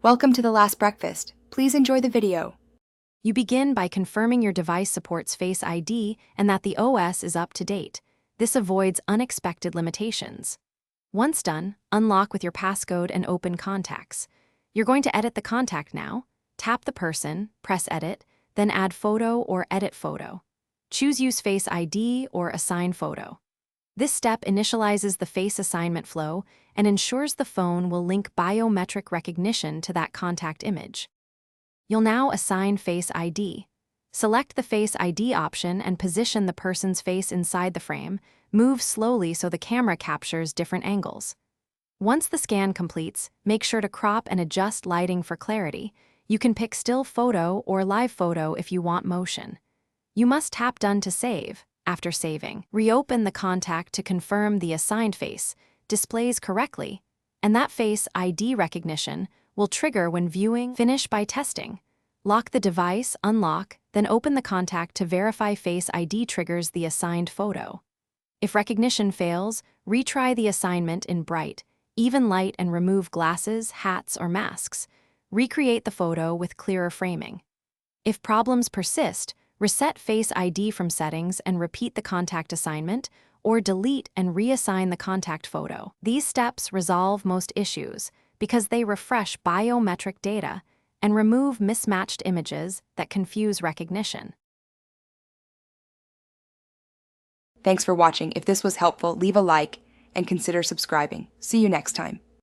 Welcome to the last breakfast. Please enjoy the video. You begin by confirming your device supports Face ID and that the OS is up to date. This avoids unexpected limitations. Once done, unlock with your passcode and open Contacts. You're going to edit the contact now. Tap the person, press Edit, then add photo or edit photo. Choose Use Face ID or Assign Photo. This step initializes the face assignment flow and ensures the phone will link biometric recognition to that contact image. You'll now assign Face ID. Select the Face ID option and position the person's face inside the frame. Move slowly so the camera captures different angles. Once the scan completes, make sure to crop and adjust lighting for clarity. You can pick still photo or live photo if you want motion. You must tap Done to save. After saving, reopen the contact to confirm the assigned face displays correctly, and that Face ID recognition will trigger when viewing. Finish by testing. Lock the device, unlock, then open the contact to verify Face ID triggers the assigned photo. If recognition fails, retry the assignment in bright, even light and remove glasses, hats, or masks. Recreate the photo with clearer framing. If problems persist, reset Face ID from settings and repeat the contact assignment, or delete and reassign the contact photo. These steps resolve most issues because they refresh biometric data and remove mismatched images that confuse recognition. Thanks for watching. If this was helpful, leave a like and consider subscribing. See you next time.